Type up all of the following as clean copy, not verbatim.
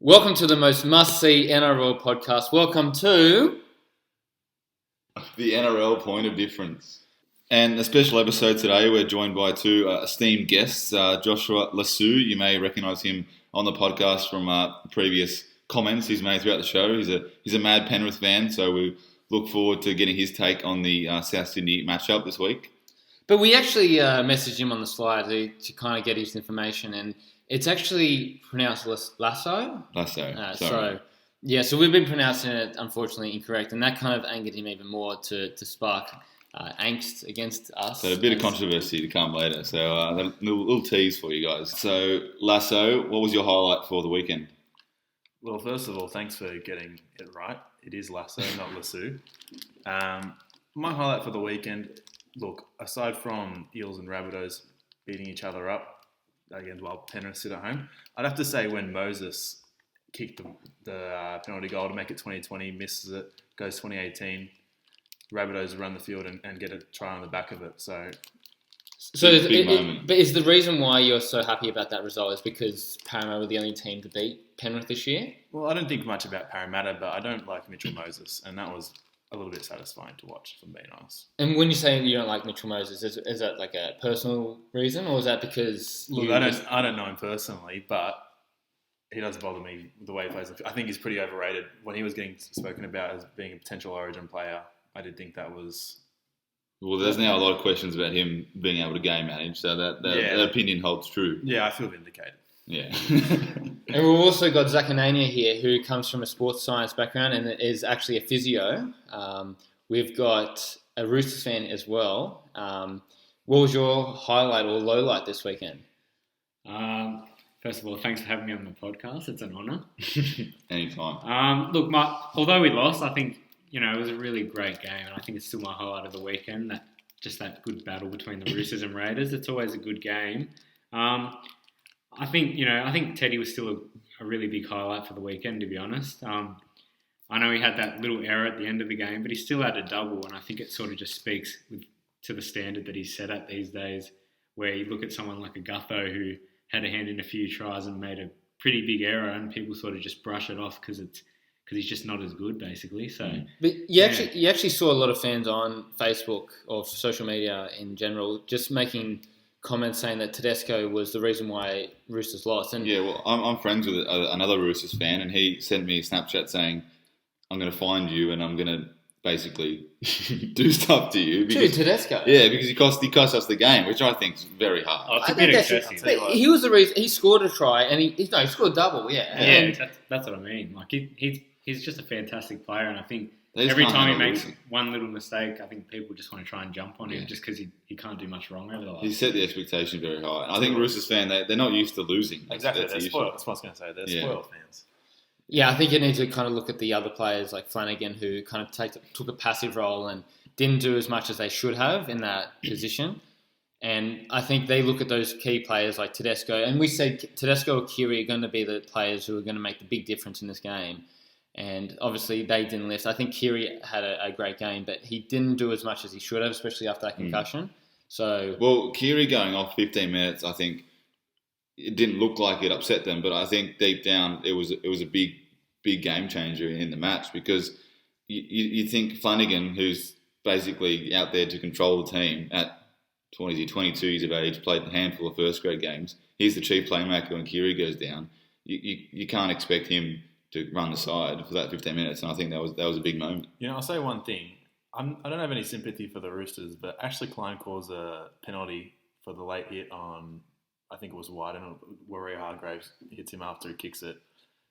Welcome to the most must-see NRL podcast. Welcome to the NRL Point of Difference. And a special episode today, we're joined by two esteemed guests. Joshua Lasue, you may recognise him on the podcast from previous comments he's made throughout the show. He's a mad Penrith fan, so we look forward to getting his take on the South Sydney matchup this week. But we actually messaged him on the slide to kind of get his information, and it's actually pronounced Lasso. Sorry. So we've been pronouncing it, unfortunately, incorrect, and that kind of angered him even more to spark angst against us. So a bit of controversy to come later. So a little tease for you guys. So Lasso, what was your highlight for the weekend? Well, first of all, thanks for getting it right. It is Lasso, not Lasue. My highlight for the weekend, look, aside from Eels and Rabbitohs beating each other up, again, while Penrith sit at home, I'd have to say when Moses kicked the penalty goal to make it 2020, misses it, goes 2018, Rabbitohs run the field and get a try on the back of it. But is the reason why you're so happy about that result is because Parramatta were the only team to beat Penrith this year? Well, I don't think much about Parramatta, but I don't like Mitchell Moses, and that was a little bit satisfying to watch, if I'm being honest. And when you say you don't like Mitchell Moses, is that like a personal reason, or is that because Look, I don't know him personally, but he does bother me the way he plays. I think he's pretty overrated. When he was getting spoken about as being a potential Origin player, I did think that was... Well, there's now a lot of questions about him being able to game manage, so that opinion holds true. Yeah, I feel vindicated. Yeah. And we've also got Zach Anania here, who comes from a sports science background and is actually a physio. We've got a Roosters fan as well. What was your highlight or lowlight this weekend? First of all, thanks for having me on the podcast. It's an honour. Anytime. Look, although we lost, I think it was a really great game, and I think it's still my highlight of the weekend. That good battle between the Roosters and Raiders. It's always a good game. I think Teddy was still a really big highlight for the weekend, to be honest. I know he had that little error at the end of the game, but he still had a double, and I think it sort of just speaks to the standard that he's set at these days, where you look at someone like a Gutho who had a hand in a few tries and made a pretty big error, and people sort of just brush it off because he's just not as good, basically. So, but you actually saw a lot of fans on Facebook or social media in general just making comments saying that Tedesco was the reason why Roosters lost. And yeah, well, I'm friends with another Roosters fan, and he sent me a Snapchat saying, "I'm going to find you, and I'm going to basically do stuff to you." To Tedesco? Yeah, because he cost us the game, which I think is very hard. Oh, it's a bit excessive. He was the reason. He scored a try, and he scored a double. Yeah, that's what I mean. Like he's just a fantastic player, and I think every time he makes one little mistake, I think people just want to try and jump on him just because he can't do much wrong over the last. He set the expectation very high. And I think Roosters fan, they're not used to losing. Exactly, they're spoiled. That's what I was going to say. They're spoiled fans. Yeah, I think you need to kind of look at the other players like Flanagan, who kind of took a passive role and didn't do as much as they should have in that position. And I think they look at those key players like Tedesco, and we said Tedesco or Kiri are going to be the players who are going to make the big difference in this game. And obviously they didn't lift. I think Kiri had a great game, but he didn't do as much as he should have, especially after that concussion. Well, Kiri going off 15 minutes, I think it didn't look like it upset them, but I think deep down it was a big game changer in the match, because you think Flanagan, who's basically out there to control the team at 22 years of age, played a handful of first grade games. He's the chief playmaker when Kiri goes down. You can't expect him to run the side for that 15 minutes, and I think that was a big moment. I'll say one thing. I don't have any sympathy for the Roosters, but Ashley Klein calls a penalty for the late hit on, I think it was White, and Warrior Hargraves hits him after he kicks it.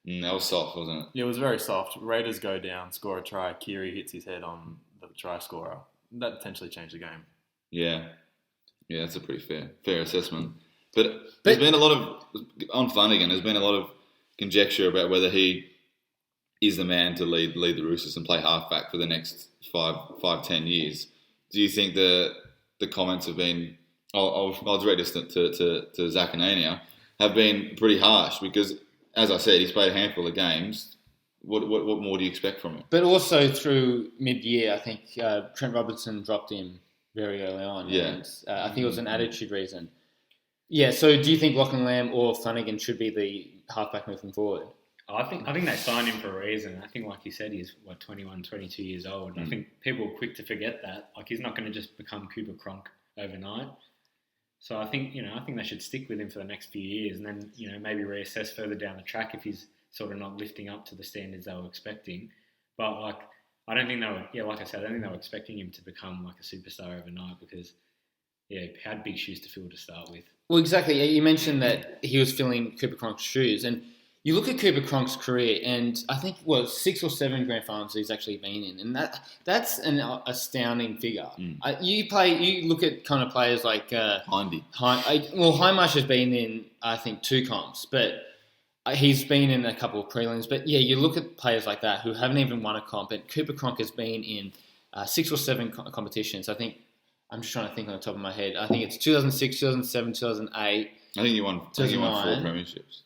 That was soft, wasn't it? Yeah, it was very soft. Raiders go down, score a try. Kiri hits his head on the try scorer. That potentially changed the game. Yeah, that's a pretty fair assessment. But there's been a lot of, on Flanagan, there's been a lot of conjecture about whether he is the man to lead the Roosters and play halfback for the next 5-10 years. Do you think the comments have been, I'll direct this to Zach Anania, have been pretty harsh? Because, as I said, he's played a handful of games. What more do you expect from him? But also through mid-year, I think Trent Robinson dropped him very early on. Yeah. And I think it was an attitude reason. Yeah, so do you think Lachlan Lamb or Flanagan should be the halfback moving forward? I think they signed him for a reason. I think, like you said, he's 21, 22 years old. I think people are quick to forget that. Like, he's not going to just become Cooper Cronk overnight. So I think they should stick with him for the next few years, and then maybe reassess further down the track if he's sort of not lifting up to the standards they were expecting. But like, I don't think they were. Yeah, like I said, I don't think they were expecting him to become like a superstar overnight because he had big shoes to fill to start with. Well, exactly. You mentioned that he was filling Cooper Cronk's shoes, and you look at Cooper Cronk's career, and I think 6 or 7 grand finals he's actually been in, and that's an astounding figure. You look at kind of players like Hindy. Hindmarsh has been in I think 2 comps, but he's been in a couple of prelims. But yeah, you look at players like that who haven't even won a comp, and Cooper Cronk has been in 6 or 7 competitions. I think I'm just trying to think on the top of my head. I think it's 2006, 2007, 2008. I think you won 4 premierships.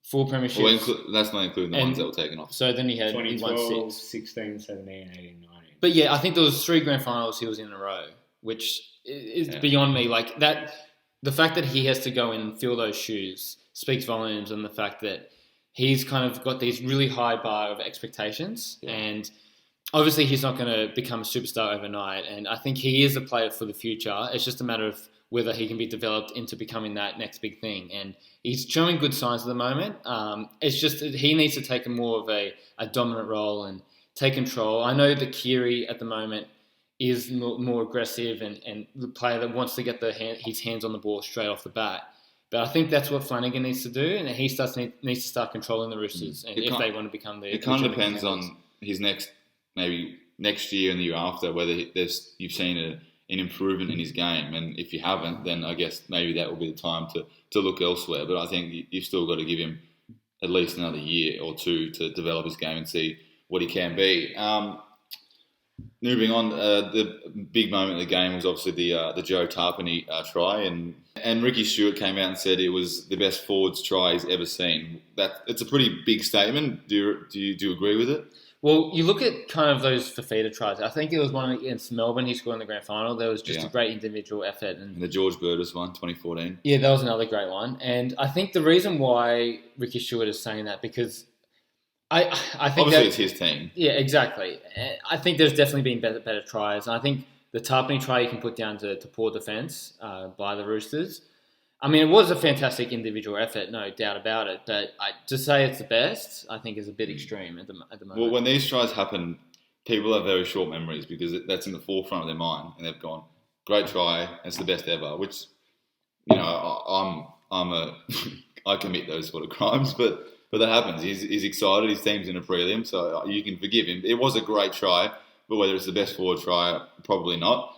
4 premierships. Well, that's not including the ones that were taken off. So then he won 2012, 6. 16, 17, 18, 19. But yeah, I think there was 3 grand finals he was in a row, which is beyond me. Like that, the fact that he has to go in and fill those shoes speaks volumes, and the fact that he's kind of got these really high bar of expectations, and obviously he's not going to become a superstar overnight. And I think he is a player for the future. It's just a matter of whether he can be developed into becoming that next big thing. And he's showing good signs at the moment. It's just that he needs to take more of a dominant role and take control. I know that Kiri at the moment is more aggressive and the player that wants to get his hands on the ball straight off the bat. But I think that's what Flanagan needs to do, and he needs to start controlling the Roosters and if they want to become the... It kind of depends on his next year and the year after, whether you've seen an improvement in his game, and if you haven't, then I guess maybe that will be the time to look elsewhere. But I think you've still got to give him at least another year or 2 to develop his game and see what he can be. Moving on, the big moment of the game was obviously the Joe Tarpany try, and Ricky Stewart came out and said it was the best forwards try he's ever seen. It's a pretty big statement. Do you agree with it? Well, you look at kind of those Fafita tries. I think it was one against Melbourne. He scored in the grand final. There was just a great individual effort. And the George Burgess one, 2014. Yeah, that was another great one. And I think the reason why Ricky Stewart is saying that, because I think obviously it's his team. Yeah, exactly. I think there's definitely been better tries. And I think the Tarpany try you can put down to poor defence by the Roosters. I mean, it was a fantastic individual effort, no doubt about it. But to say it's the best, I think is a bit extreme at the moment. Well, when these tries happen, people have very short memories because that's in the forefront of their mind, and they've gone, "Great try, it's the best ever." Which, I commit those sort of crimes, but that happens. He's excited. His team's in a prelim, so you can forgive him. It was a great try, but whether it's the best forward try, probably not.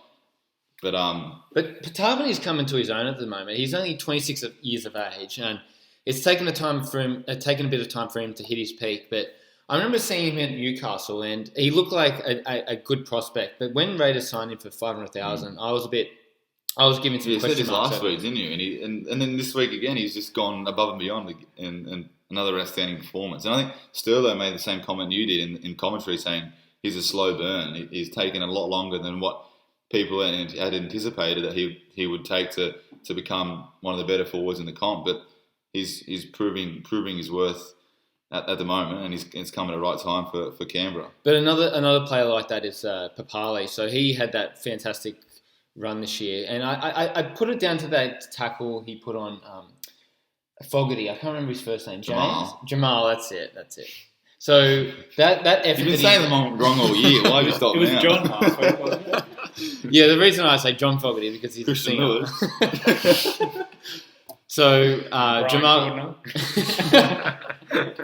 But Tarpany's coming to his own at the moment. He's only 26 years of age, and it's taken a bit of time for him to hit his peak. But I remember seeing him at Newcastle, and he looked like a good prospect. But when Raiders signed him for $500,000, I was giving some question marks. You said this last week, didn't you? And then this week again, he's just gone above and beyond, and another outstanding performance. And I think Sterlo made the same comment you did in commentary, saying he's a slow burn. He's taken a lot longer than what people had anticipated that he would take to become one of the better forwards in the comp, but he's proving his worth at the moment, and it's come at the right time for Canberra. But another player like that is Papali. So he had that fantastic run this year, and I put it down to that tackle he put on Fogarty. I can't remember his first name. Jamal. That's it. So that effort. You've been saying them wrong all year. Why have you stopped now? It was John last week, wasn't it? Yeah, the reason I say John Fogarty because he's Christian a singer. So Jamal.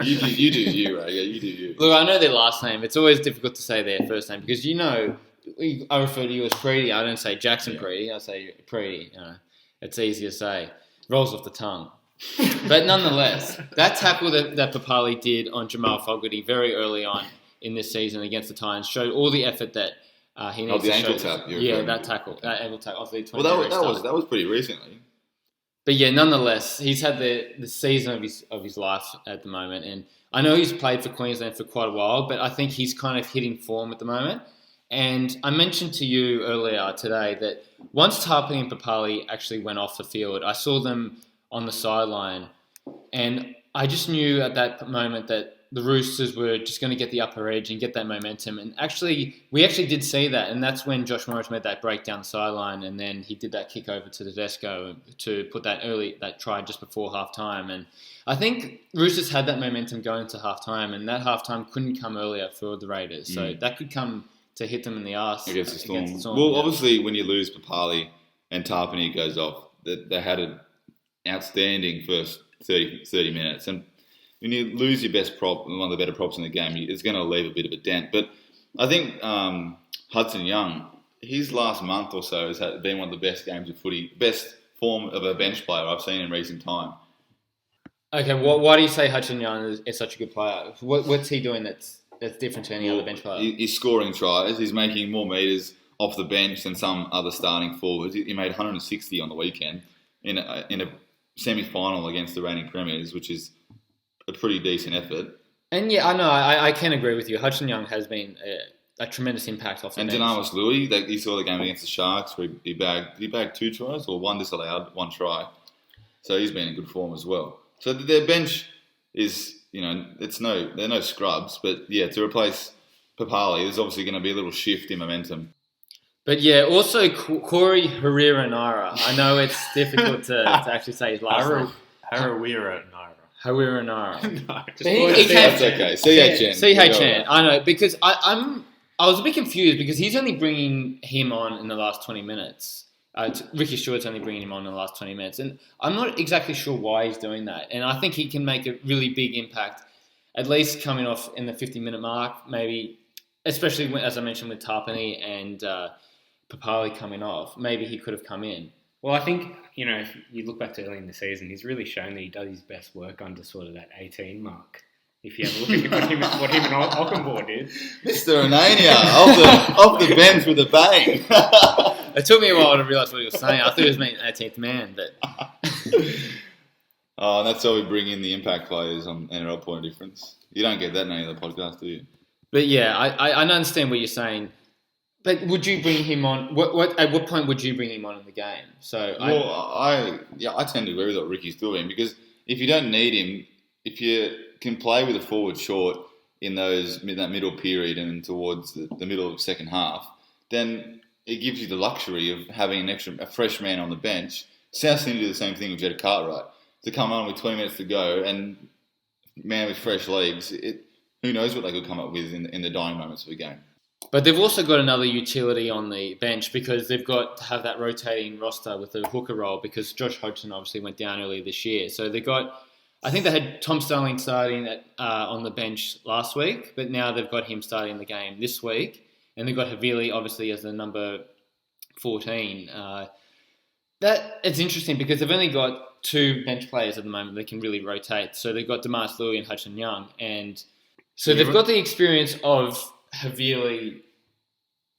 You do you, right? Yeah, you do you. Look, I know their last name. It's always difficult to say their first name because I refer to you as Preety. I don't say Jackson Preety. I say Preety. It's easy to say. Rolls off the tongue. But nonetheless, that tackle that Papali did on Jamal Fogarty very early on in this season against the Titans showed all the effort that he needs to show. The ankle tap. That ankle tap. Well, that was pretty recently. But yeah, nonetheless, he's had the season of his life at the moment, and I know he's played for Queensland for quite a while, but I think he's kind of hitting form at the moment. And I mentioned to you earlier today that once Tarpany and Papali actually went off the field, I saw them on the sideline, and I just knew at that moment that the Roosters were just going to get the upper edge and get that momentum. And we actually did see that. And that's when Josh Morris made that break down the sideline. And then he did that kick over to Tedesco to put that try just before halftime. And I think Roosters had that momentum going to halftime. And that halftime couldn't come earlier for the Raiders. So that could come to hit them in the arse against the Storm. Well, obviously, when you lose Papali and Tarpany goes off, they had an outstanding first 30 minutes. And when you lose your best prop, one of the better props in the game, it's going to leave a bit of a dent. But I think Hudson Young, his last month or so has been one of the best games of footy, best form of a bench player I've seen in recent time. Okay, why do you say Hudson Young is such a good player? What's he doing that's different to any other bench player? He's scoring tries. He's making more metres off the bench than some other starting forwards. He made 160 on the weekend in a semi-final against the reigning premiers, which is a pretty decent effort. And yeah, I know, I can agree with you. Hudson Young has been a tremendous impact off the bench. And Danamas Louis, you saw the game against the Sharks where he bagged 2 tries, or 1 disallowed, 1 try. So he's been in good form as well. So their bench is, they're no scrubs, but yeah, to replace Papali, there's obviously going to be a little shift in momentum. But yeah, also Corey Harawira-Naera. I know it's difficult to actually say his last name. Harawira-Naera. Harawira-Naera. No, That's okay. CHN. I know, because I was a bit confused because he's only bringing him on in the last 20 minutes. Ricky Stewart's only bringing him on in the last 20 minutes. And I'm not exactly sure why he's doing that. And I think he can make a really big impact, at least coming off in the 50-minute mark, maybe, especially as I mentioned with Tarpany and Papali coming off. Maybe he could have come in. Well, I think, if you look back to early in the season, he's really shown that he does his best work under sort of that 18 mark. If you have a look at what him and Ockenbaugh did. Mr. Anania, off the bench with a bang. It took me a while to realise what he was saying. I thought he was meaning 18th man, but... And that's how we bring in the impact players on NRL Point of Difference. You don't get that in any other podcast, do you? But yeah, I understand what you're saying. But would you bring him on? At what point would you bring him on in the game? I tend to agree with what Ricky's doing, because if you don't need him, if you can play with a forward short in that middle period and towards the middle of the second half, then it gives you the luxury of having a fresh man on the bench. South seem to do the same thing with Jed Cartwright. To come on with 20 minutes to go and man with fresh legs, who knows what they could come up with in the dying moments of a game. But they've also got another utility on the bench because they've got to have that rotating roster with the hooker role, because Josh Hodgson obviously went down earlier this year. So I think they had Tom Starling starting on the bench last week, but now they've got him starting the game this week. And they've got Havili obviously as the number 14. It's interesting because they've only got 2 bench players at the moment that can really rotate. So they've got Damaris Louis and Hudson Young. And so they've got the experience of Havili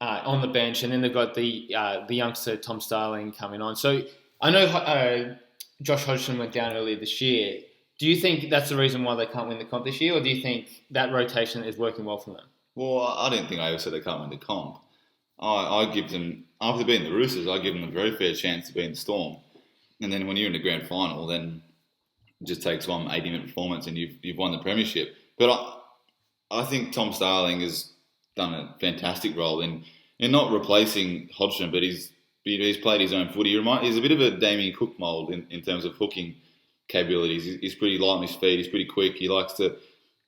on the bench, and then they've got the youngster Tom Starling coming on. So I know Josh Hodgson went down earlier this year. Do you think that's the reason why they can't win the comp this year, or do you think that rotation is working well for them? Well, I didn't think I ever said they can't win the comp. I give them, after being the Roosters, I give them a very fair chance to be in the Storm. And then when you're in the grand final, then it just takes one 80-minute performance and you've won the premiership. But I think Tom Starling has done a fantastic role in not replacing Hodgson, but he's played his own footy. He's a bit of a Damien Cook mould in terms of hooking capabilities. He's pretty light on his feet. He's pretty quick. He likes to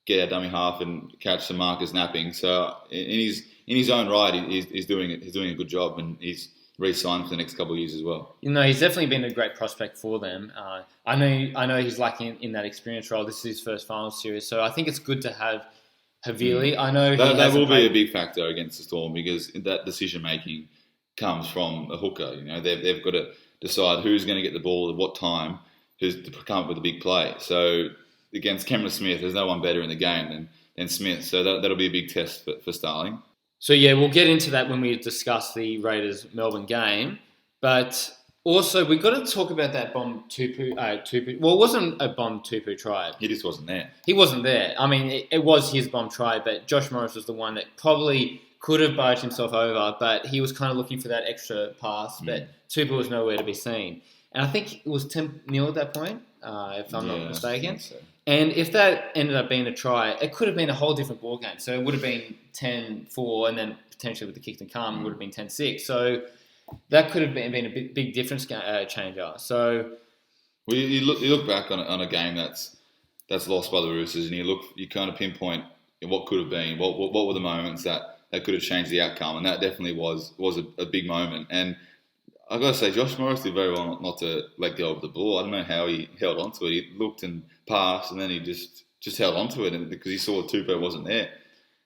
get out dummy half and catch some markers napping. So in his own right, he's doing it. He's doing a good job, and he's re-signed for the next couple of years as well. He's definitely been a great prospect for them. I know he's lacking in that experience role. This is his first final series, so I think it's good to have Havili. I know that will be a big factor against the Storm, because that decision making comes from a hooker. They've got to decide who's going to get the ball at what time, who's to come up with a big play. So against Cameron Smith, there's no one better in the game than Smith. So that'll be a big test for Starling. So yeah, we'll get into that when we discuss the Raiders-Melbourne game. But also, we've got to talk about that bomb Tupu. Well, it wasn't a bomb Tupu try. He just wasn't there. He wasn't there. I mean, it was his bomb try, but Josh Morris was the one that probably could have barged himself over, but he was kind of looking for that extra pass, but Tupu was nowhere to be seen. And I think it was 10-0 at that point, if I'm not mistaken. So. And if that ended up being a try, it could have been a whole different ball game. So it would have been 10-4, and then potentially with the kick to come, it would have been 10-6. So that could have been a big difference changer. So you look back on a game that's lost by the Roosters, and you kind of pinpoint what could have been, what were the moments that could have changed the outcome, and that definitely was a big moment. And I've got to say, Josh Morris did very well not to let go of the ball. I don't know how he held onto it. He looked and passed, and then he just held onto it, and because he saw Tupou wasn't there.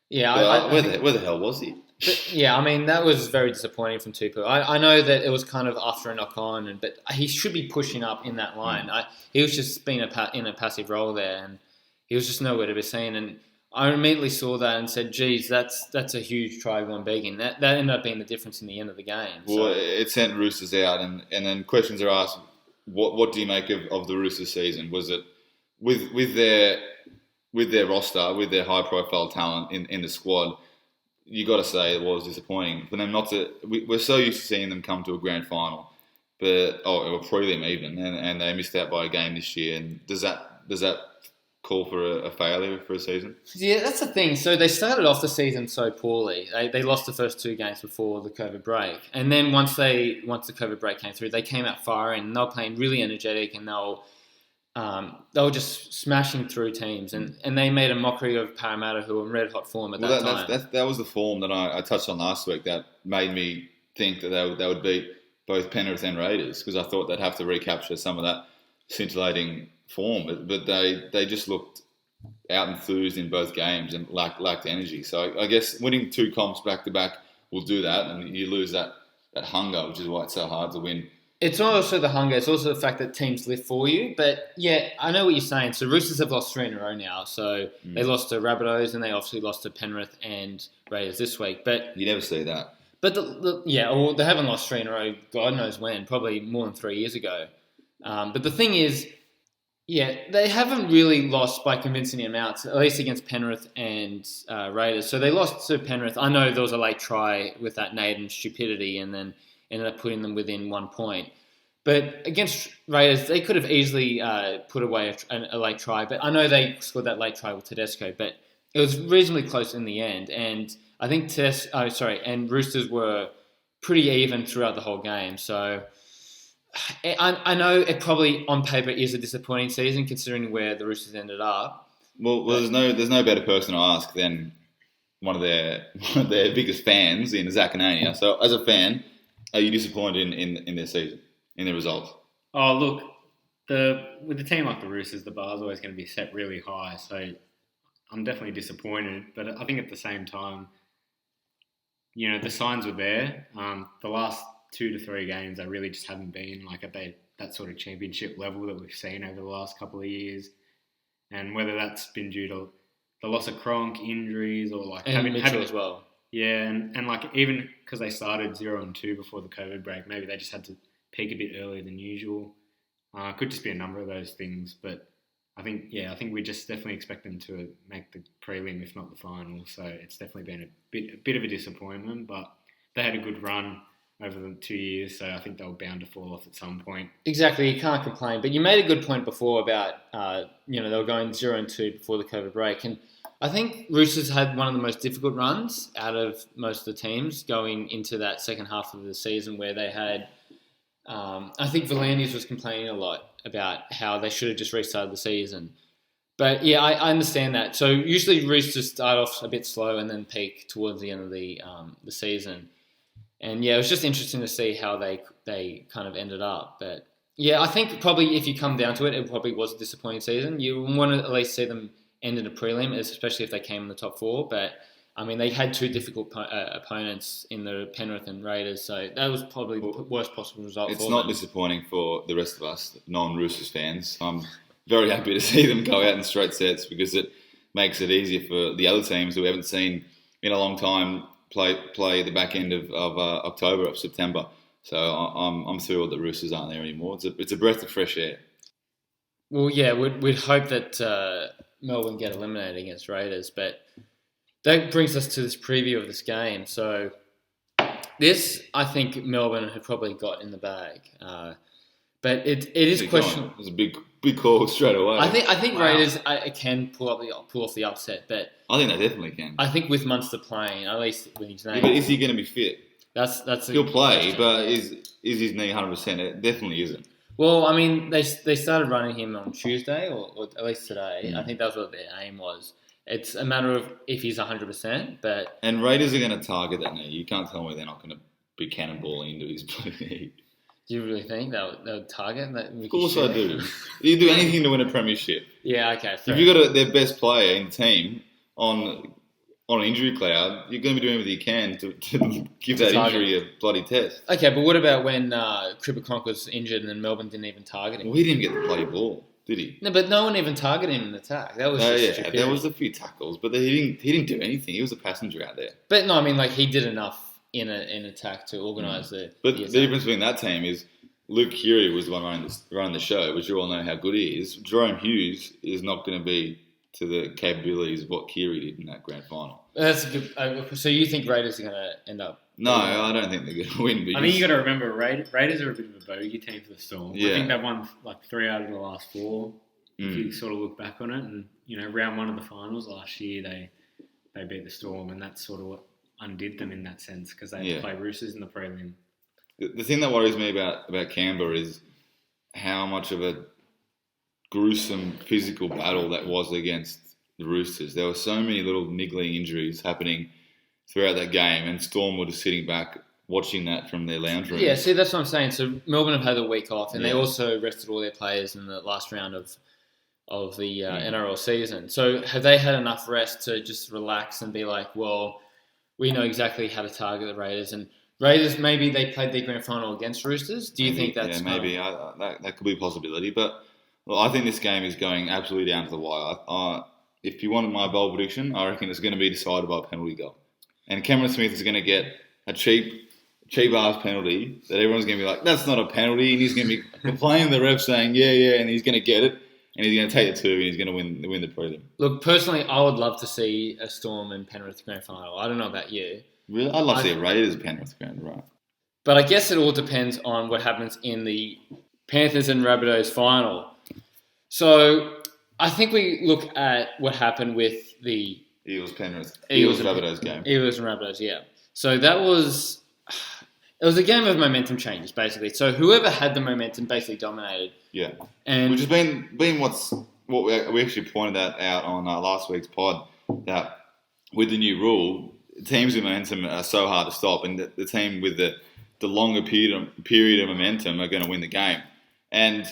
Yeah, where the hell was he? But, yeah, I mean, that was very disappointing from Tupou. I know that it was kind of after a knock-on, but he should be pushing up in that line. He was just being in a passive role there, and he was just nowhere to be seen. And I immediately saw that and said, geez, that's a huge try going begging. That ended up being the difference in the end of the game. Well, it sent Roosters out, and then questions are asked, what do you make of the Roosters season? Was it with their roster, with their high-profile talent in the squad, you got to say it was disappointing for them not to. We're so used to seeing them come to a grand final, or a prelim even, and they missed out by a game this year. And does that call for a failure for a season? Yeah, that's the thing. So they started off the season so poorly. They lost the first 2 games before the COVID break, and then once the COVID break came through, they came out firing. And they were playing really energetic, and they were just smashing through teams, and they made a mockery of Parramatta, who were in red hot form at that time. That was the form that I touched on last week that made me think that they would beat both Penrith and Raiders, because I thought they'd have to recapture some of that scintillating form, but they just looked out enthused in both games and lacked energy. So I guess winning 2 comps back to back will do that, and you lose that hunger, which is why it's so hard to win. It's not also the hunger, it's also the fact that teams lift for you. But yeah, I know what you're saying. So Roosters have lost 3 in a row now. So they lost to Rabbitohs, and they obviously lost to Penrith and Raiders this week. But you never see that. But well, they haven't lost 3 in a row, God knows when, probably more than 3 years ago. But the thing is, yeah, they haven't really lost by convincing amounts, at least against Penrith and Raiders. So they lost to Penrith. I know there was a late try with that Naden stupidity, and then ended up putting them within 1 point. But against Raiders, they could have easily put away a late try. But I know they scored that late try with Tedesco, but it was reasonably close in the end. And I think and Roosters were pretty even throughout the whole game. So I know it probably on paper is a disappointing season considering where the Roosters ended up. Well, there's no better person to ask than one of their biggest fans in Zach and Ania. So as a fan, are you disappointed in their season, in their results? Oh, look, with a team like the Roosters, the bar's always going to be set really high. So I'm definitely disappointed. But I think at the same time, the signs were there. The last 2 to 3 games, they really just haven't been like at that sort of championship level that we've seen over the last couple of years. And whether that's been due to the loss of Cronk, injuries, or like having Mitchell as well. Yeah, and like even because they started 0-2 before the COVID break, maybe they just had to peak a bit earlier than usual. Could just be a number of those things, but I think we just definitely expect them to make the prelim, if not the final. So it's definitely been a bit of a disappointment, but they had a good run over the 2 years, so I think they were bound to fall off at some point. Exactly, you can't complain. But you made a good point before about they were going 0-2 before the COVID break, and I think Roosters had one of the most difficult runs out of most of the teams going into that second half of the season, where they had. I think V'landys was complaining a lot about how they should have just restarted the season. But yeah, I understand that. So usually Roosters start off a bit slow and then peak towards the end of the season. And yeah, it was just interesting to see how they kind of ended up. But yeah, I think probably if you come down to it, it probably was a disappointing season. You want to at least see them end in a prelim, especially if they came in the top 4. But I mean, they had 2 difficult opponents in the Penrith and Raiders, so that was probably the worst possible result for them. It's not disappointing for the rest of us, non-Roosters fans. I'm very happy to see them go out in straight sets, because it makes it easier for the other teams who we haven't seen in a long time play the back end of October or September. So I'm thrilled that Roosters aren't there anymore. It's a breath of fresh air. Well, yeah, we'd hope that Melbourne get eliminated against Raiders, but that brings us to this preview of this game. So this, I think Melbourne had probably got in the bag. But it is questionable. It was a big big call straight away. I think Wow. Raiders can pull off the upset, but I think they definitely can. I think with Munster playing, at least with his Yeah, name, but is he going to be fit? that's a He'll play, question. but is his knee 100%? It definitely isn't. Well, I mean, they started running him on Tuesday, or at least today. Mm. I think that was what their aim was. It's a matter of if he's 100%, but And Raiders are going to target that knee. You can't tell me they're not going to be cannonballing into his bloody knee. do you really think they'll target that? Of course I do. You do anything to win a premiership. Yeah, okay. If you've got their best player in the team on an injury cloud, you're going to be doing everything you can to give that target. injury a bloody test. Okay, but what about when Cripper Cronk was injured and Melbourne didn't even target him? Well, he didn't get the bloody ball, did he? No, but no one even targeted him in attack. That was just Yeah, stupidity. there was a few tackles, but he didn't do anything. He was a passenger out there. But no, I mean, like, he did enough in attack to organise the. But the the difference between that team is Luke Keary was the one running the show, which you all know how good he is. Jerome Hughes is not going to be to the capabilities of what Keary did in that grand final. That's a good. So you think Raiders are going to end up? No, I don't think they're going to win. But I think you got to remember, Raiders are a bit of a bogey team for the Storm. Yeah. I think they've won like 3 out of the last 4. If Mm. you sort of look back on it, and round 1 of the finals last year, they beat the Storm, and that's sort of what undid them in that sense because they had to play Roosters in the prelim. The thing that worries me about Canberra is how much of a gruesome physical battle that was against the Roosters. There were so many little niggling injuries happening throughout that game, and Storm were just sitting back watching that from their lounge room. Yeah, see, that's what I'm saying. So Melbourne have had a week off, and they Yeah. also rested all their players in the last round of the NRL season. So have they had enough rest to just relax and be like, well, we know exactly how to target the Raiders, and Raiders, maybe they played their grand final against Roosters. Do you think that's maybe that could be a possibility? But well, I think this game is going absolutely down to the wire. If you wanted my bold prediction, I reckon it's going to be decided by a penalty goal, and Cameron Smith is going to get a cheap ass penalty that everyone's going to be like, that's not a penalty, and he's going to be complaining to the ref saying, yeah, and he's going to get it, and he's going to take the 2, and he's going to win the prelim. Look, personally, I would love to see a Storm and Penrith grand final. I don't know about you. Really, I'd love to see a Raiders Penrith grand, right? But I guess it all depends on what happens in the Panthers and Rabbitohs final. So I think we look at what happened with the Eagles Penrith, Eagles Rabbitohs game. Eagles and Rabbitohs, yeah. So it was a game of momentum changes, basically. So whoever had the momentum basically dominated. Yeah, And which has been what we actually pointed that out on last week's pod, that with the new rule, teams with momentum are so hard to stop, and the team with the longer period of momentum are going to win the game. And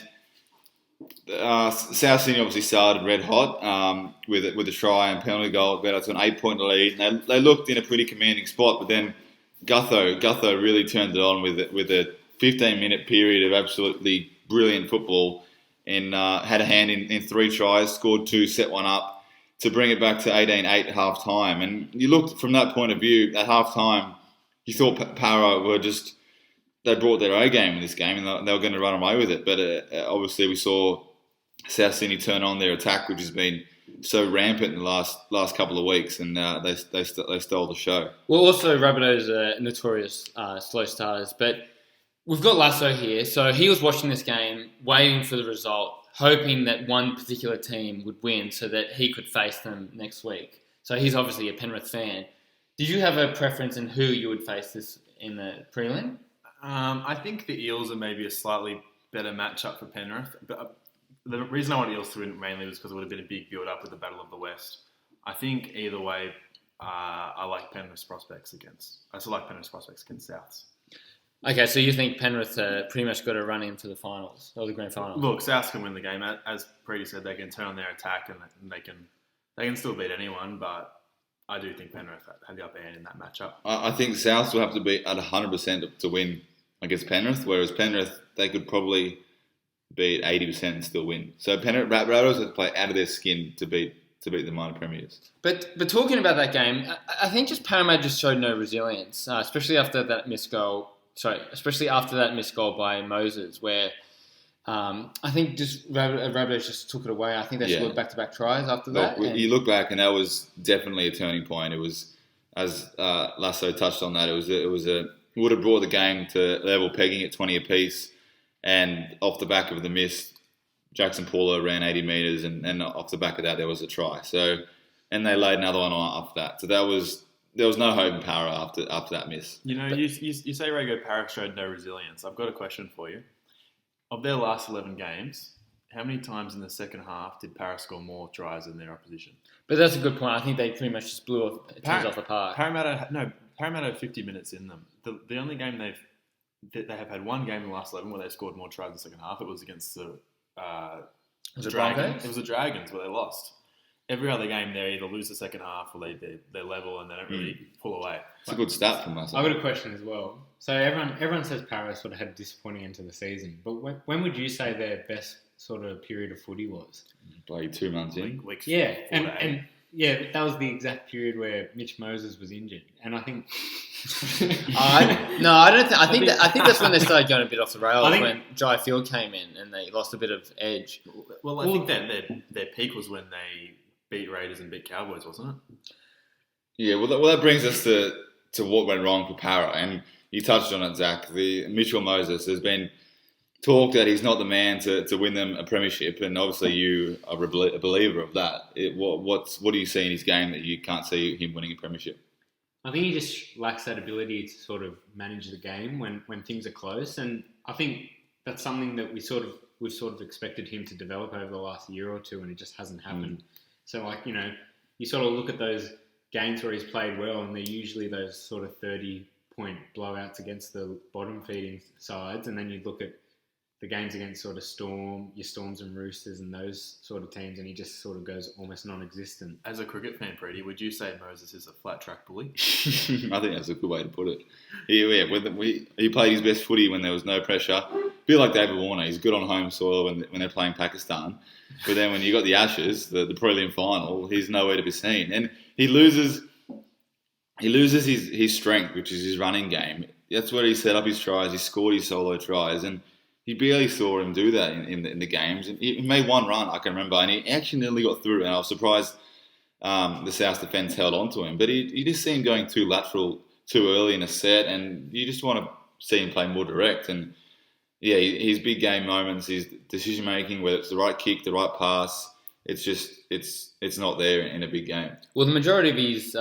South Sydney obviously started red hot with a try and penalty goal, got up to an 8-point lead. And they looked in a pretty commanding spot, but then Gutho really turned it on with a 15-minute period of absolutely brilliant football, and had a hand in 3 tries, scored 2, set 1 up to bring it back to 18-8 at half time. And you looked from that point of view at half time, you thought Para were just, they brought their A game in this game, and they were going to run away with it. But obviously we saw South Sydney turn on their attack, which has been so rampant in the last couple of weeks, and they stole the show. well, also Rabbitohs are notorious slow starters, but we've got Lasso here. So he was watching this game, waiting for the result, hoping that one particular team would win so that he could face them next week. So he's obviously a Penrith fan. Did you have a preference in who you would face this in the prelim? I think the Eels are maybe a slightly better matchup for Penrith. But the reason I want Eels to win mainly was because it would have been a big build-up with the Battle of the West. I think either way, I like Penrith's prospects against. I still like Penrith's prospects against Souths. Okay, so you think Penrith pretty much got a run into the finals, or the grand final? Look, Souths can win the game. As Preety said, they can turn on their attack and they can still beat anyone. But I do think Penrith had the upper hand in that matchup. I think Souths will have to be at 100% to win against Penrith, whereas Penrith, they could probably be at 80% and still win. So Penrith Rabbitohs have to play out of their skin to beat the minor premiers. But talking about that game, I think just Parramatta just showed no resilience, especially after that missed goal. Especially after that missed goal by Moses, where I think just Rabbitohs just took it away. I think they scored back-to-back tries after that. You look back, and that was definitely a turning point. It was, as Lasso touched on that, it would have brought the game to level pegging at 20 apiece, and off the back of the miss, Jackson Paulo ran 80 metres, and off the back of that there was a try. So, and they laid another one on after that. So there was no hope in Para after that miss. You know, you say Rago Para showed no resilience. I've got a question for you. Of their last 11 games, how many times in the second half did Para score more tries than their opposition? But that's a good point. I think they pretty much just blew teams off the park. Parramatta had 50 minutes in them. The only game they have had one game in the last 11 where they scored more tries in the second half. It was against the Dragons. It was the Dragons where they lost. Every other game they either lose the second half or they level and they don't really pull away. It's a good stat from us. I've got a question as well. So everyone says Para sort of had a disappointing end to the season, but when would you say their best sort of period of footy was? Like 2 months in. Weeks yeah, and yeah, that was the exact period where Mitch Moses was injured, and I think. I don't think. I think that's when they started going a bit off the rails when Jai Field came in and they lost a bit of edge. Well, I think that their peak was when they beat Raiders and beat Cowboys, wasn't it? Yeah, well, that brings us to what went wrong for Para, and you touched on it, Zach. The Mitchell Moses, there's been talk that he's not the man to win them a premiership, and obviously you are a believer of that. What do you see in his game that you can't see him winning a premiership? I think he just lacks that ability to sort of manage the game when things are close, and I think that's something that we've sort of expected him to develop over the last year or two, and it just hasn't happened. So, like, you know, you sort of look at those games where he's played well, and they're usually those sort of 30-point blowouts against the bottom-feeding sides, and then you look at the games against sort of your Storms and Roosters and those sort of teams, and he just sort of goes almost non-existent. As a cricket fan, Brady, would you say Moses is a flat-track bully? I think that's a good way to put it. He played his best footy when there was no pressure. A bit like David Warner, he's good on home soil when they're playing Pakistan. But then when you got the Ashes, the prelim final, he's nowhere to be seen. And he loses his strength, which is his running game. That's where he set up his tries. He scored his solo tries, and you barely saw him do that in the games. And he made one run, I can remember, and he actually nearly got through. And I was surprised the South defence held on to him. But you just see him going too lateral too early in a set, and you just want to see him play more direct. And yeah, his big game moments, his decision making, whether it's the right kick, the right pass, it's not there in a big game. Well, the majority of his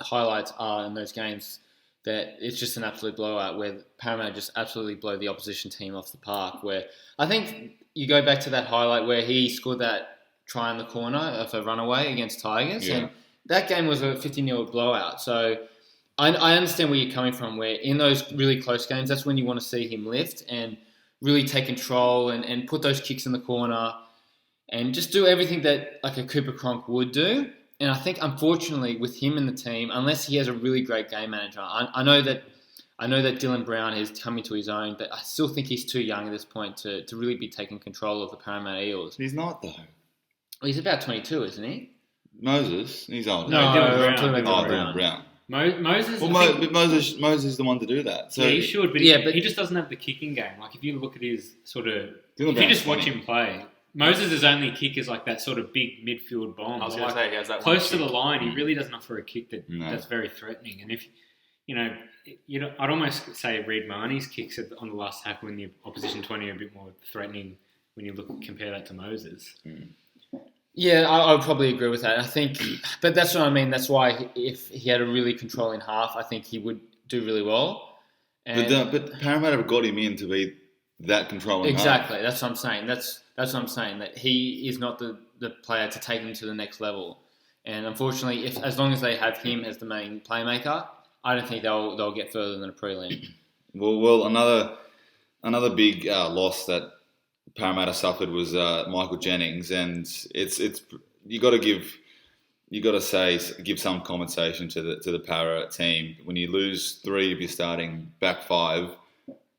highlights are in those games that it's just an absolute blowout where Parramatta just absolutely blow the opposition team off the park. Where I think you go back to that highlight where he scored that try in the corner of a runaway against Tigers, and that game was a 50-0 blowout. So I understand where you're coming from, where in those really close games, that's when you want to see him lift and really take control and put those kicks in the corner and just do everything that like a Cooper Cronk would do. And I think, unfortunately, with him in the team, unless he has a really great game manager, I know that Dylan Brown is coming to his own, but I still think he's too young at this point to really be taking control of the Parramatta Eels. He's not, though. Well, he's about 22, isn't he? Moses, he's older. No, Dylan Dylan Brown. Moses. Well, Moses is the one to do that. So yeah, he should, but he just doesn't have the kicking game. Like if you look at his sort of, if you just watch him play, Moses' only kick is like that sort of big midfield bomb. I was going to say he has that close to the line. He really doesn't offer a kick that's very threatening. And if I'd almost say Reid Marnie's kicks on the last tackle in the opposition 20 are a bit more threatening when you compare that to Moses. Yeah, I would probably agree with that. I think, but that's what I mean. That's why if he had a really controlling half, I think he would do really well. But Parramatta have got him in to be that controlling exactly. half. That's what I'm saying. That's what I'm saying. That he is not the player to take them to the next level. And unfortunately, as long as they have him as the main playmaker, I don't think they'll get further than a prelim. Well, another big loss that Parramatta suffered was Michael Jennings, and it's you got to give some compensation to the Para team when you lose 3 of your starting back 5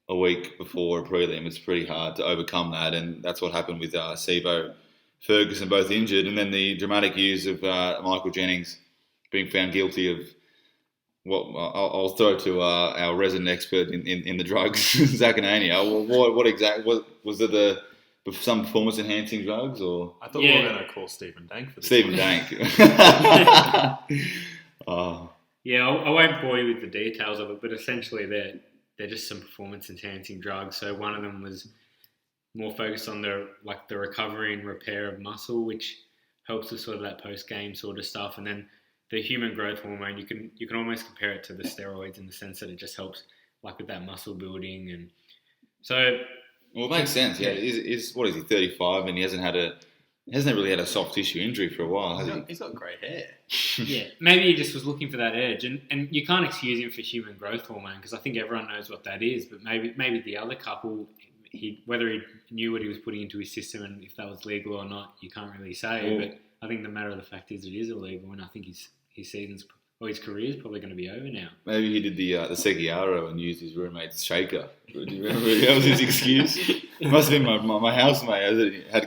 a week before a prelim. It's pretty hard to overcome that, and that's what happened with Sivo, Ferguson both injured, and then the dramatic news of Michael Jennings being found guilty of. Well, I'll throw to our resident expert in the drugs, Zach Anania. What exactly was it? Some performance enhancing drugs, or I thought we were going to call Stephen Dank for this. Stephen Dank. Yeah, I won't bore you with the details of it, but essentially they're just some performance enhancing drugs. So one of them was more focused on the recovery and repair of muscle, which helps with sort of that post game sort of stuff. And then the human growth hormone, you can almost compare it to the steroids in the sense that it just helps like with that muscle building. And so, well, it makes sense. Yeah, what is he, 35, and he hasn't really had a soft tissue injury for a while, has he? He's got grey hair. Yeah, maybe he just was looking for that edge, and you can't excuse him for human growth hormone because I think everyone knows what that is. But maybe the other couple, whether he knew what he was putting into his system and if that was legal or not, you can't really say. But I think the matter of the fact is it is illegal, and I think his season's or his career is probably going to be over now. Maybe he did the Seguiaro and used his roommate's shaker. Do you remember? That was his excuse. It must have been my housemate as had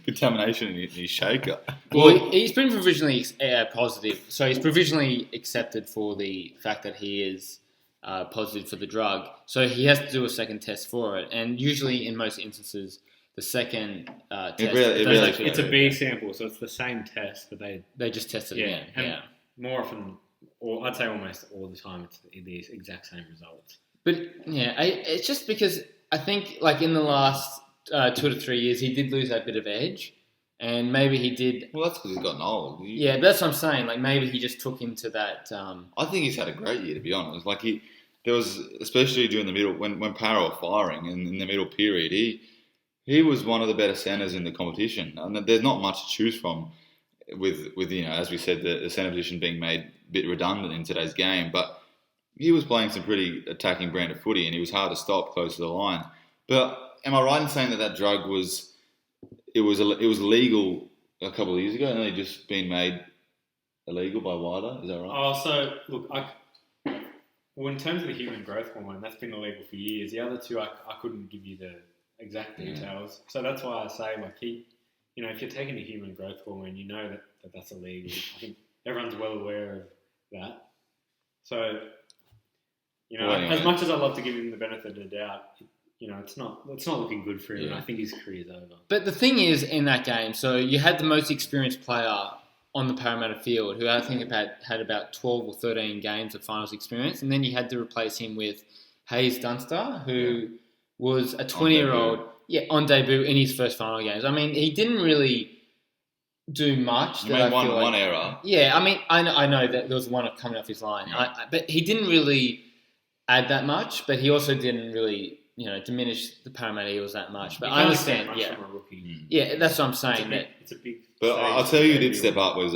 contamination in his shaker. Well, he's been provisionally positive. So he's provisionally accepted for the fact that he is positive for the drug. So he has to do a second test for it. And usually in most instances, the second test... It's a B sample, so it's the same test, but they just test it again. Yeah. More often, or I'd say almost all the time, it's the exact same results. But yeah, it's just because I think like in the last 2 to 3 years, he did lose that bit of edge, and maybe he did. Well, that's because he's gotten old. Yeah, that's what I'm saying. Like maybe he just took him to that. I think he's had a great year, to be honest. Like there was, especially during the middle when Para were firing and in the middle period, he was one of the better centres in the competition, and there's not much to choose from. With as we said, the centre position being made a bit redundant in today's game, but he was playing some pretty attacking brand of footy, and he was hard to stop close to the line. But am I right in saying that drug was legal a couple of years ago, and only just been made illegal by WIDA? Is that right? Oh, so look, in terms of the human growth hormone, that's been illegal for years. The other two, I couldn't give you the exact details. So that's why I say if you're taking the human growth hormone, you know that that's illegal. I think everyone's well aware of that. So, anyway, as much as I love to give him the benefit of the doubt, it's not looking good for him. And I think his career's over. But the thing is, in that game, so you had the most experienced player on the Parramatta field, who I think had about 12 or 13 games of finals experience, and then you had to replace him with Hayes Dunster, who was a 20-year-old. Yeah, on debut in his first final games. I mean, he didn't really do much. He made one error. Yeah, I mean, I know that there was one coming off his line. Yeah. But he didn't really add that much, but he also didn't really, diminish the Parramatta Eagles that much. But I understand, yeah, that's what I'm saying. It's a big. But I'll tell you who did step up was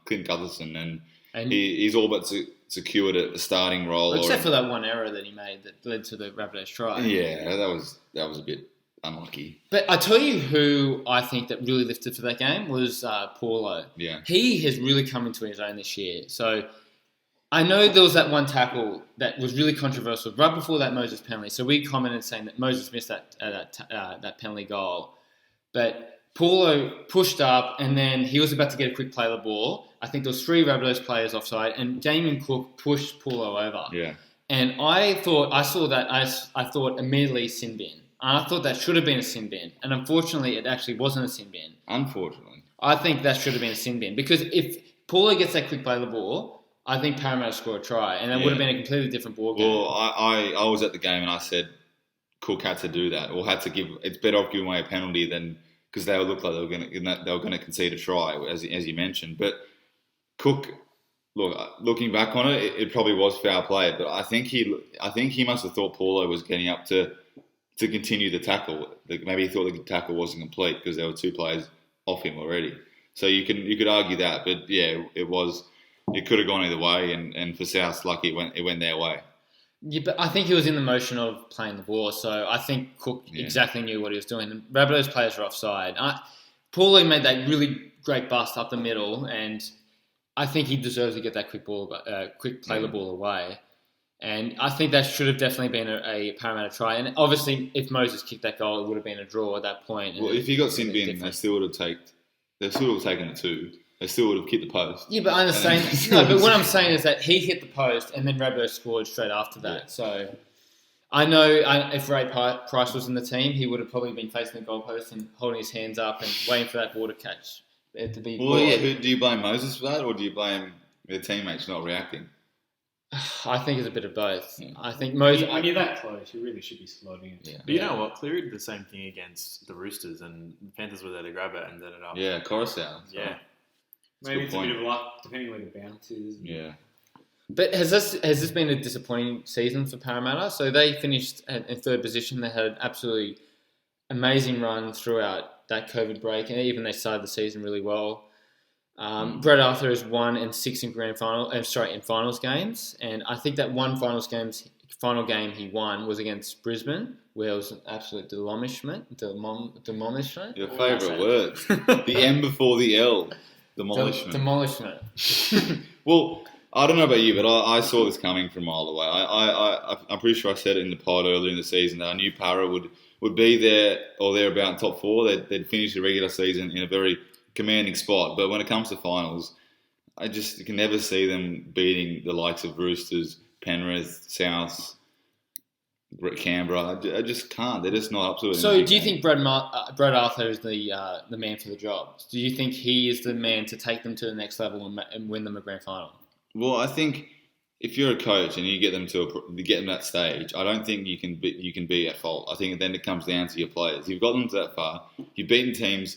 Clint Gutherson, and he's all but secured a starting role. Except for that one error that he made that led to the Rabbitohs try. Yeah, that was a bit unlucky. But I tell you who I think that really lifted for that game was Paulo. Yeah. He has really come into his own this year. So I know there was that one tackle that was really controversial right before that Moses penalty. So we commented saying that Moses missed that penalty goal. But Paulo pushed up and then he was about to get a quick play of the ball. I think there was 3 Rabbitohs players offside and Damien Cook pushed Paulo over. Yeah. And I thought immediately sin bin. And I thought that should have been a sin bin. And unfortunately, it actually wasn't a sin bin. Unfortunately. I think that should have been a sin bin. Because if Paulo gets that quick play of the ball, I think Parramatta score a try. And that would have been a completely different ball game. Well, I was at the game and I said Cook had to do that. Or had to give... It's better off giving away a penalty than... Because they looked like they were going to concede a try, as you mentioned. But Cook... Looking back on it, it probably was foul play. But I think he must have thought Paulo was getting up to continue the tackle. Maybe he thought the tackle wasn't complete because there were 2 players off him already. So you could argue that, but yeah, it could have gone either way, and for South's lucky it went their way. Yeah, but I think he was in the motion of playing the ball, so I think Cook exactly knew what he was doing. The Rabbitohs players were offside. Paulo made that really great bust up the middle, and I think he deserves to get that quick play the ball away. And I think that should have definitely been a Parramatta try. And obviously, if Moses kicked that goal, it would have been a draw at that point. Well, if he got sin bin, they still would have taken the 2. They still would have kicked the post. Yeah, but I'm saying but what I'm saying is that he hit the post and then Rabbitohs scored straight after that. Yeah. So I know if Ray Price was in the team, he would have probably been facing the goalpost and holding his hands up and waiting for that ball to catch. Well, yeah. Do you blame Moses for that, or do you blame their teammates not reacting? I think it's a bit of both. Yeah. I think most. When you're that close, you really should be slotting it. Yeah. But you know what? Cleary did the same thing against the Roosters, and the Panthers were there to grab it and ended up. Yeah, Coruscant. So Yeah. Maybe good it's point. a bit of luck, depending where the bounce is. Yeah. But has this been a disappointing season for Parramatta? So they finished in third position. They had an absolutely amazing run throughout that COVID break, and even they started the season really well. Brett Arthur has 1 and 6 in in finals games, and I think that final game he won was against Brisbane, where it was an absolute demolishment. Your favourite word. The M before the L. Demolishment. Demolishment. Well, I don't know about you, but I saw this coming from a mile away. I'm pretty sure I said it in the pod earlier in the season that I knew Para would be there or thereabout in top 4. They'd finish the regular season in a very commanding spot. But when it comes to finals, I just can never see them beating the likes of Roosters, Penrith, Souths, Canberra. I just can't. They're just not up to it. So, do you think Brett Arthur is the man for the job? Do you think he is the man to take them to the next level and win them a grand final? Well, I think if you're a coach and you get them to that stage, I don't think you can be at fault. I think then it comes down to your players. You've got them to that far. You've beaten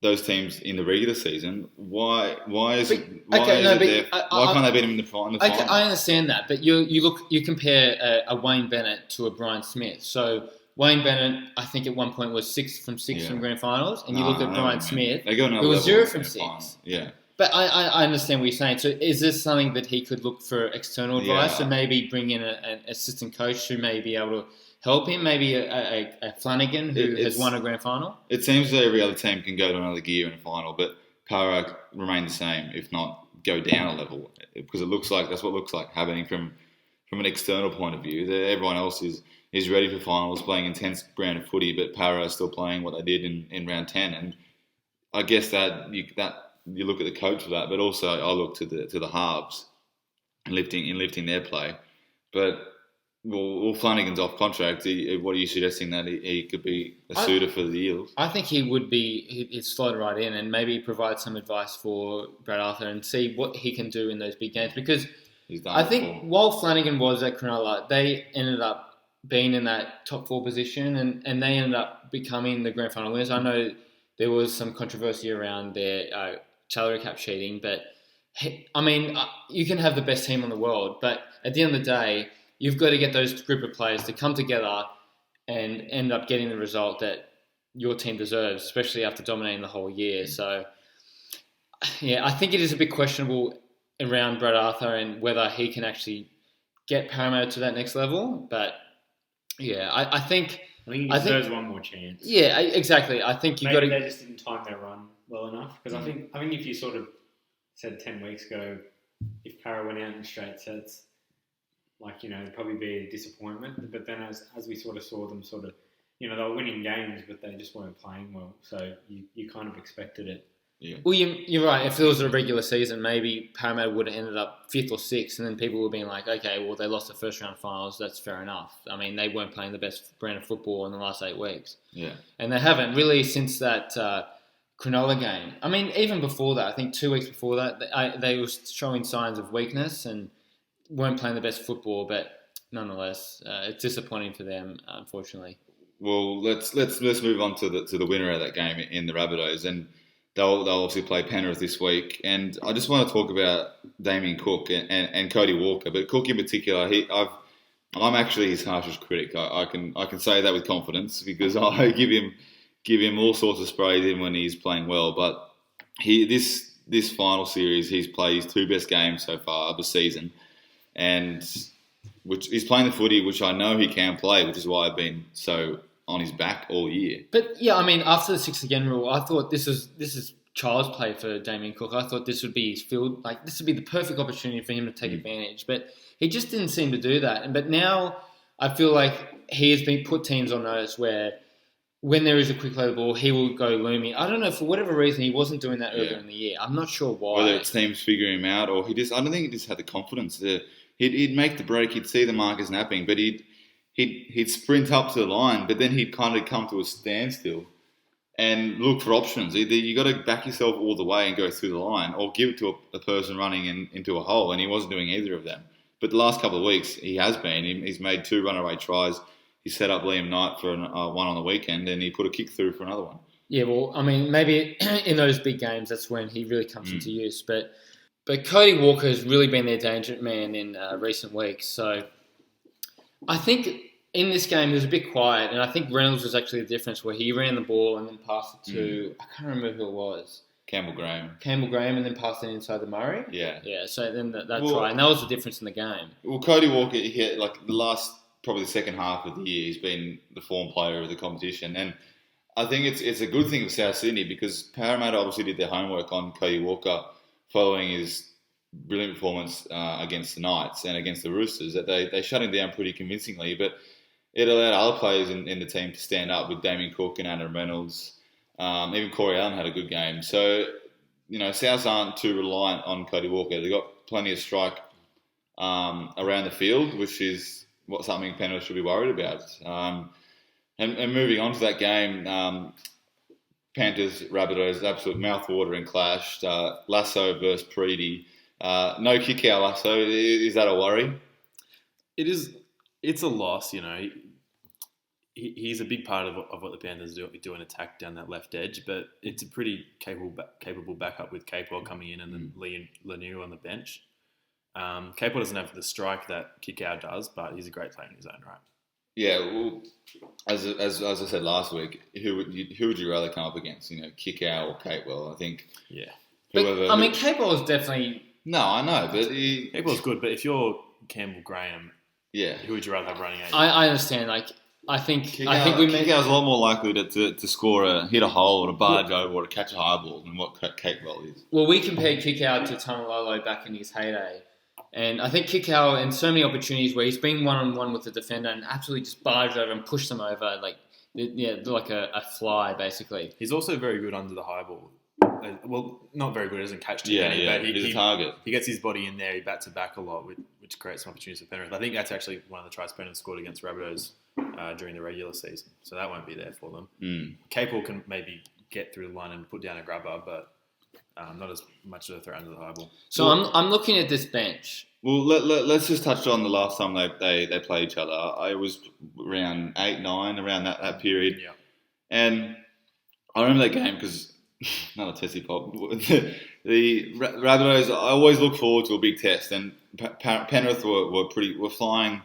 those teams in the regular season. Why can't they beat them in the final? I understand that, but you compare a Wayne Bennett to a Brian Smith. So Wayne Bennett, I think at one point was 6 from 6 from grand finals, and you look at Brian Smith, who was 0 from 6. Final. Yeah. But I understand what you're saying. So is this something that he could look for external advice, or maybe bring in an assistant coach who may be able to help him? Maybe a Flanagan who has won a grand final? It seems that every other team can go to another gear in a final, but Para remain the same, if not go down a level, because that's what it looks like happening from an external point of view. Everyone else is ready for finals, playing intense brand of footy, but Para is still playing what they did in round 10, and I guess that you look at the coach for that, but also I look to the halves and lifting their play. But Flanagan's off contract. What are you suggesting, that he could be a suitor for the Eels? I think he would be. He'd slot right in and maybe provide some advice for Brad Arthur and see what he can do in those big games. Because I think while Flanagan was at Cronulla, they ended up being in that top 4 position, and they ended up becoming the grand final winners. I know there was some controversy around their salary cap sheeting, but I mean, you can have the best team in the world, but at the end of the day, you've got to get those group of players to come together and end up getting the result that your team deserves, especially after dominating the whole year. So, yeah, I think it is a bit questionable around Brad Arthur and whether he can actually get Parramatta to that next level. But, yeah, I think he deserves one more chance. Yeah, exactly. I think you've got to... They just didn't time their run well enough. Because I think if you sort of said 10 weeks ago, if Para went out in straight sets, it'd probably be a disappointment. But then as we sort of saw them they were winning games, but they just weren't playing well. So you kind of expected it. Yeah. Well, you're right. If it was a regular season, maybe Parramatta would have ended up 5th or 6th, and then people would have been like, okay, well, they lost the first round finals. That's fair enough. I mean, they weren't playing the best brand of football in the last 8 weeks. Yeah. And they haven't really since that Cronulla game. I mean, even before that, I think 2 weeks before that, they were showing signs of weakness and weren't playing the best football, but nonetheless, it's disappointing for them, unfortunately. Well, let's move on to the winner of that game in the Rabbitohs, and they'll obviously play Penrith this week. And I just want to talk about Damien Cook and Cody Walker, but Cook in particular. I'm actually his harshest critic. I can say that with confidence because I give him all sorts of sprays even when he's playing well. But this final series, he's played his 2 best games so far of the season, and which he's playing the footy, which I know he can play, which is why I've been so on his back all year. But yeah, I mean, after the 6 again rule, I thought this is child's play for Damien Cook. I thought this would be his field, this would be the perfect opportunity for him to take advantage. But he just didn't seem to do that. But now I feel like he has been put teams on notice where when there is a quick low ball, he will go looming. I don't know, for whatever reason, he wasn't doing that earlier in the year. I'm not sure why. Whether it's teams figuring him out or I don't think he just had the confidence. He'd make the break, he'd see the markers napping, but he'd sprint up to the line, but then he'd kind of come to a standstill and look for options. Either you got to back yourself all the way and go through the line, or give it to a person running into a hole, and he wasn't doing either of them. But the last couple of weeks, he has been. He's made 2 runaway tries. He set up Liam Knight for one on the weekend, and he put a kick through for another one. Yeah, well, I mean, maybe in those big games, that's when he really comes into use. But Cody Walker has really been their danger man in recent weeks. So I think in this game, he was a bit quiet, and I think Reynolds was actually the difference where he ran the ball and then passed it to, I can't remember who it was. Campbell Graham, and then passed it inside the Murray. Yeah. Yeah, so then that try, and that was the difference in the game. Well, Cody Walker, he had, like probably the second half of the year, he's been the form player of the competition, and I think it's a good thing for South Sydney because Parramatta obviously did their homework on Cody Walker following his brilliant performance against the Knights and against the Roosters. That they shut him down pretty convincingly, but it allowed other players in the team to stand up with Damien Cook and Adam Reynolds. Even Corey Allen had a good game. So, Souths aren't too reliant on Cody Walker. They've got plenty of strike around the field, which is something Penrith should be worried about. And moving on to that game, Panthers, Rabbitohs, absolute mouth-watering clash. Lasso versus Preedy. No kick-out Lasso. Is that a worry? It is. It's a loss, He's a big part of what the Panthers do in attack down that left edge, but it's a pretty capable backup with Capewell coming in and then Laniu on the bench. Capewell doesn't have the strike that Kikau does, but he's a great player in his own right. Yeah, well, as I said last week, who would you rather come up against? Kikau or Capewell? I think. Yeah. Capewell is definitely. No, I know, but Capewell's good. But if you're Campbell Graham, yeah, who would you rather have running at? I understand. I think Kikau's a lot more likely to score hit a hole or a barge over or to catch a high ball than what Capewell is. Well, we compared Kikau to Tamalolo back in his heyday. And I think Kikau in so many opportunities where he's been one-on-one with the defender and absolutely just barged over and pushed them over like a fly, basically. He's also very good under the high ball. Well, not very good. He doesn't catch too many. Yeah, but he's a target. He gets his body in there. He bats it back a lot, which creates some opportunities for Penrith. I think that's actually one of the tries Penrith scored against Rabbitohs during the regular season. So that won't be there for them. Capewell can maybe get through the line and put down a grubber, but not as much of a threat under the high ball. So I'm looking at this bench. Well, let's just touch on the last time they played each other. I was around 8, 9, around that period. Yeah. And I remember that game because, not a testy pop, the Rabbitohs, I always look forward to a big test. And Penrith were flying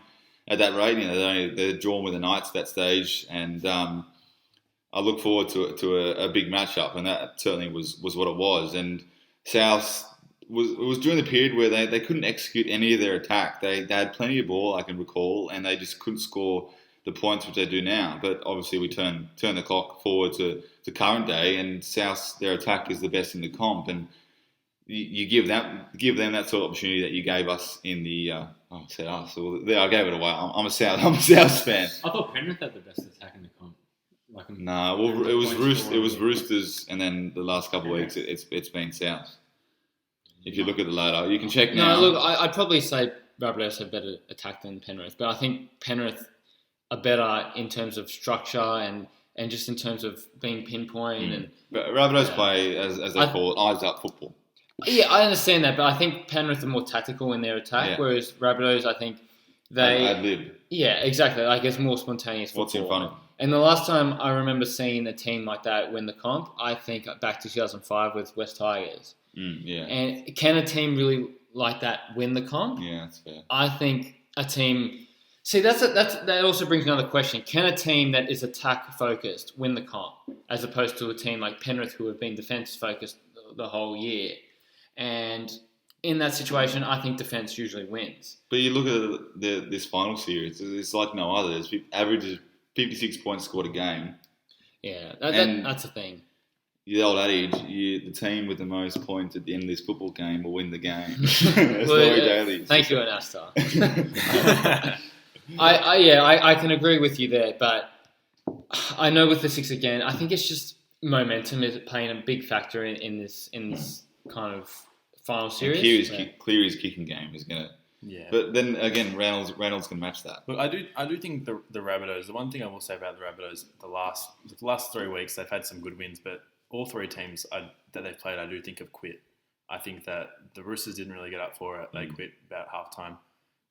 at that rate. They're drawn with the Knights at that stage. And I look forward to a big matchup. And that certainly was what it was. And South... It was during the period where they couldn't execute any of their attack. They had plenty of ball, I can recall, and they just couldn't score the points which they do now. But obviously we turn the clock forward to current day, and South, their attack is the best in the comp, and you give them that sort of opportunity that you gave us in the. I said us. Well, I gave it away. I'm a South fan. I thought Penrith had the best attack in the comp. It was Roosters, and then the last couple of weeks it's been South. If you look at the ladder, you can check now. No, look, I'd probably say Rabbitohs have better attack than Penrith, but I think Penrith are better in terms of structure and just in terms of being pinpoint. And Rabbitohs play, as they call it, eyes up football. Yeah, I understand that, but I think Penrith are more tactical in their attack, whereas Rabbitohs, I think they... Ad-lib. Yeah, exactly. I guess more spontaneous football. What's in front of them? And the last time I remember seeing a team like that win the comp, I think back to 2005 with West Tigers. Yeah. And can a team really like that win the comp? Yeah, that's fair. I think a team... See, that also brings another question. Can a team that is attack-focused win the comp as opposed to a team like Penrith who have been defence-focused the whole year? And in that situation, I think defence usually wins. But you look at this final series, it's like no other. It's average 56 points scored a game. Yeah, that's the thing. The old adage, the team with the most points at the end of this football game will win the game. That's Laurie Daly. Thank you, Anasta. I can agree with you there, but I know with the Six again, I think it's just momentum is playing a big factor in this kind of final series. Cleary's kicking game is going to... Yeah. But then again, Reynolds can match that. Look, I do think the Rabbitohs, the one thing I will say about the Rabbitohs, the last 3 weeks, they've had some good wins, but all three teams that they've played, I do think have quit. I think that the Roosters didn't really get up for it. They quit about halftime.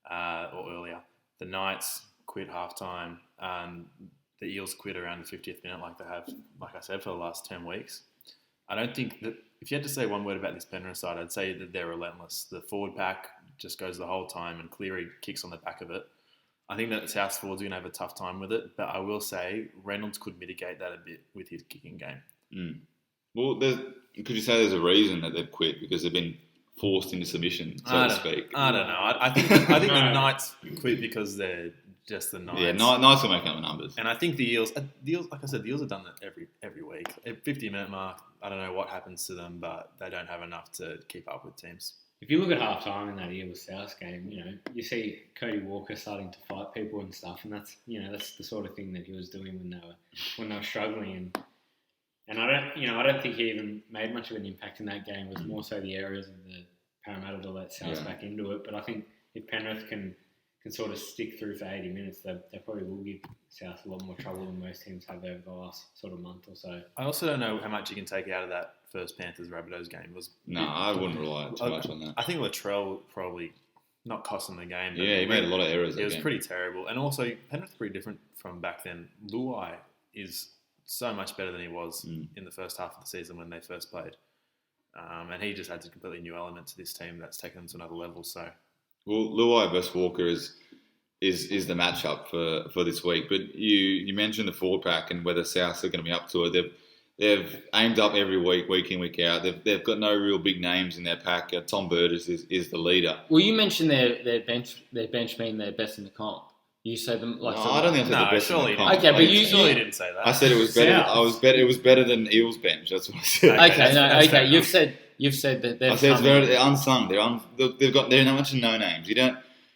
or earlier. The Knights quit halftime, and the Eels quit around the 50th minute, like they have, like I said, for the last 10 weeks. I don't think that if you had to say one word about this Penrith side, I'd say that they're relentless. The forward pack just goes the whole time, and Cleary kicks on the back of it. I think that South forwards are going to have a tough time with it, but I will say Reynolds could mitigate that a bit with his kicking game. Mm. Well, could you say there's a reason that they've quit? Because they've been forced into submission, so to speak. I don't know. I think the Knights quit because they're just the Knights. Yeah, Knights will make up the numbers. And I think the Eels, like I said, the Eels have done that every week. At 50-minute mark, I don't know what happens to them, but they don't have enough to keep up with teams. If you look at half time in that Eels South game, you see Cody Walker starting to fight people and stuff, and that's the sort of thing that he was doing when they were struggling. And I don't think he even made much of an impact in that game. It was more so the areas of the Parramatta to let South back into it. But I think if Penrith can sort of stick through for 80 minutes, they probably will give South a lot more trouble than most teams have over the last sort of month or so. I also don't know how much you can take out of that first Panthers-Rabbitohs game. I wouldn't rely too much on that. I think Latrell probably not cost them the game. But he made a lot of errors. It was pretty terrible. And also, Penrith's pretty different from back then. Luai is so much better than he was in the first half of the season when they first played. And he just adds a completely new element to this team that's taken them to another level. So, well, Luai versus Walker is the matchup for this week. But you mentioned the forward pack and whether South are going to be up to it. They've aimed up every week in, week out. They've got no real big names in their pack. Tom Burgess is the leader. Well, you mentioned their bench being their best in the comp. You said them like. I don't think I said the best in the comp. Okay, but you surely didn't say that. I said it was better. It was better than Eels bench. That's what I said. Okay. You've said that they're. I said they're unsung. They're not much no names.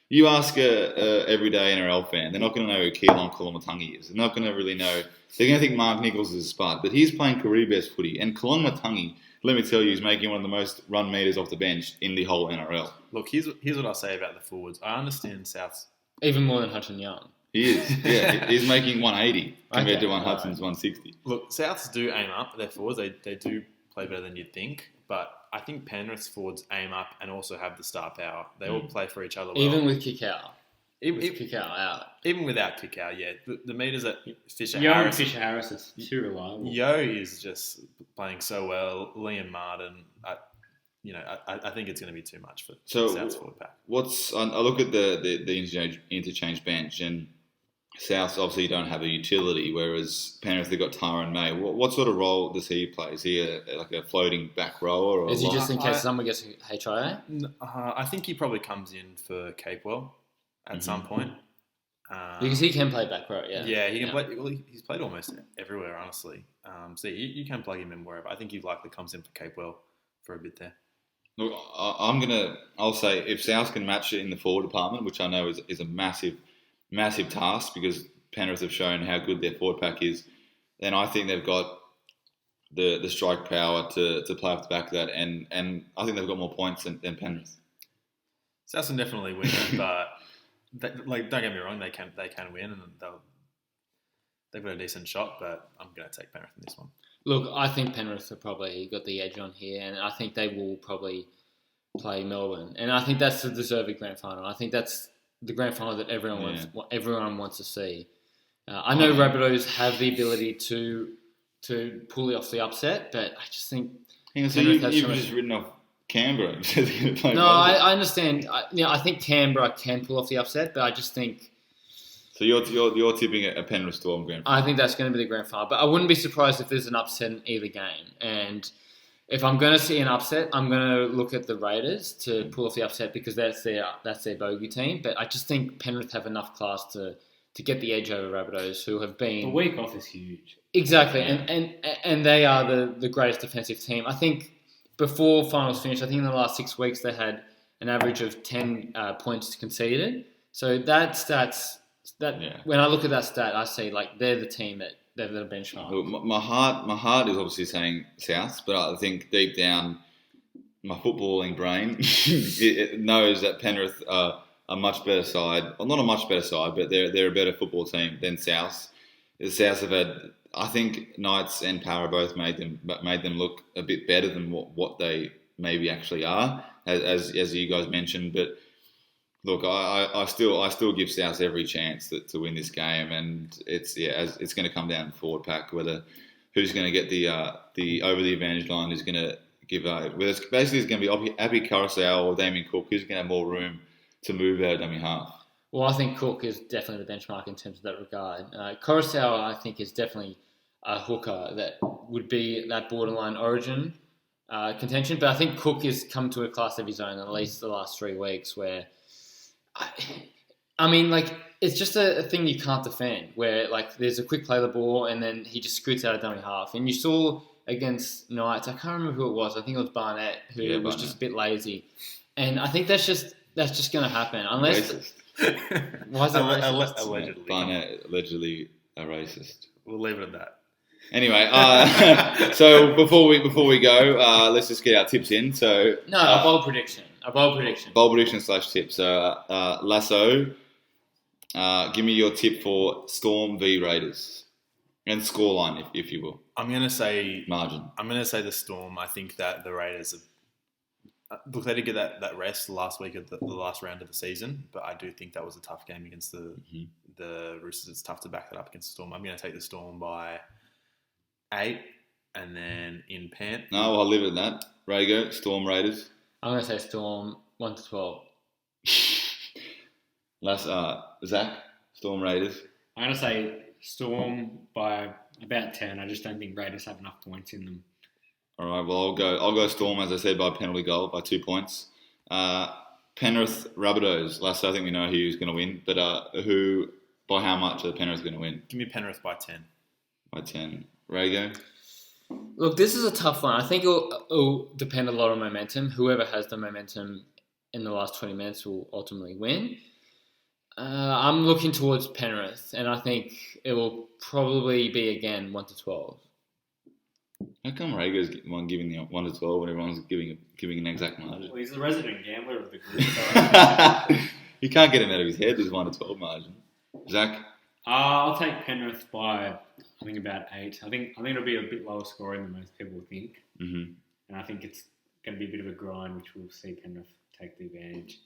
You ask a everyday NRL fan, they're not going to know who Keelan Kolomatangi is. They're not going to really know. They're going to think Mark Nichols is a spud, but he's playing career best footy. And Kolomatangi, let me tell you, is making one of the most run meters off the bench in the whole NRL. Look, here's what I'll say about the forwards. I understand South's even more than Hutton Young. He is. Yeah, he's making 180 compared to Hudson's 160. Look, Souths do aim up their forwards. They do play better than you'd think, but I think Penrith's forwards aim up and also have the star power. They all play for each other well. Even with Kikau. Kikau out. Even without Kikau, yeah. The meters at Fisher Yo Harris. and Fisher Harris is too reliable. Yo is just playing so well. Liam Martin, I think it's going to be too much for South's forward pack. I look at the interchange bench, and South obviously don't have a utility, whereas Penrith they've got Tara and May. What sort of role does he play? Is he a floating back rower? Or is he just in case someone gets HIA? I think he probably comes in for Capewell at some point. Because he can play back row, yeah. Yeah, he can play. Well, he's played almost everywhere, honestly. So you can plug him in wherever. I think he likely comes in for Capewell for a bit there. Look, I'll say if South can match it in the forward department, which I know is a massive task because Penrith have shown how good their forward pack is, then I think they've got the strike power to play off the back of that, and I think they've got more points than Penrith. South can definitely win, but don't get me wrong, they can win, and they've got a decent shot, but I'm going to take Penrith in this one. Look, I think Penrith have probably got the edge on here, and I think they will probably play Melbourne, and I think that's the deserving grand final. I think that's the grand final that everyone wants to see. I know Rabbitohs have the ability to pull off the upset, but I just think you've just written off Canberra. I understand. I think Canberra can pull off the upset, but I just think. So you're tipping a Penrith Storm grand final? I think that's going to be the grand final, but I wouldn't be surprised if there's an upset in either game. And if I'm going to see an upset, I'm going to look at the Raiders to pull off the upset because that's their bogey team. But I just think Penrith have enough class to get the edge over Rabbitohs, who have been... The week off is huge. Exactly, and they are the greatest defensive team. I think before finals finished, I think in the last 6 weeks they had an average of 10 points conceded. So when I look at that stat, I see like they're the team that they're the benchmark. Well, my heart is obviously saying South, but I think deep down, my footballing brain it knows that Penrith are a much better side. Well, not a much better side, but they're a better football team than South. The South have had, I think, Knights and Para both made them look a bit better than what they maybe actually are, as you guys mentioned. But Look, I still give South every chance to win this game, and it's going to come down to forward pack whether who's going to get the over the advantage line, who's going to give whether it's going to be Abby Carousel or Damien Cook, who's going to have more room to move out of dummy half. Well, I think Cook is definitely the benchmark in terms of that regard. Coruscant, I think, is definitely a hooker that would be that borderline Origin contention, but I think Cook has come to a class of his own at least the last 3 weeks where. I mean, like, it's just a thing you can't defend where, like, there's a quick play the ball and then he just scoots out of dummy half. And you saw against Knights, I can't remember who it was. I think it was Barnett, who was just a bit lazy. And I think that's just going to happen. Unless... Racist. Why is that racist? Allegedly. Barnett, allegedly a racist. We'll leave it at that. Anyway, so before we go, let's just get our tips in. So a bold prediction. Bold prediction / tip. So Lasso, give me your tip for Storm v Raiders and scoreline, if you will. I'm going to say margin. I'm going to say the Storm. I think that the Raiders look, they did get that rest last week of the last round of the season, but I do think that was a tough game against the Roosters. It's tough to back that up against the Storm. I'm going to take the Storm by 8, and then in Pant. No, I'll leave it at that. Rago, Storm Raiders. I'm going to say Storm 1-12. Zach, Storm Raiders. I'm going to say Storm by about 10. I just don't think Raiders have enough points in them. All right, well, I'll go Storm, as I said, by penalty goal, by 2 points. Penrith Rabbitohs. Last, I think we know who's going to win, but who, by how much are Penrith going to win? Give me Penrith by 10. By 10. Rago? Look, this is a tough one. I think it'll depend a lot on momentum. Whoever has the momentum in the last 20 minutes will ultimately win. I'm looking towards Penrith, and I think it will probably be, again, 1-12. How come Rago's giving the 1-12 when everyone's giving an exact margin? Well, he's the resident gambler of the group. You can't get him out of his head, this 1-12 margin. Zach? I'll take Penrith by, I think, about 8. I think it'll be a bit lower scoring than most people think. Mm-hmm. And I think it's going to be a bit of a grind, which will see Penrith take the advantage.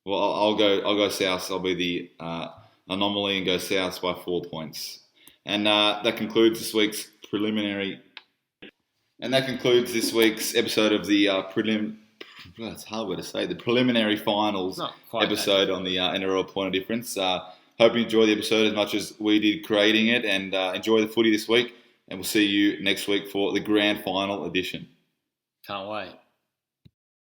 Well, I'll go South. I'll be the anomaly and go South by 4 points. And that concludes this week's preliminary. And that concludes this week's episode of the it's hard word to say, the preliminary finals episode on the NRL Point of Difference. Hope you enjoyed the episode as much as we did creating it, and enjoy the footy this week. And we'll see you next week for the grand final edition. Can't wait.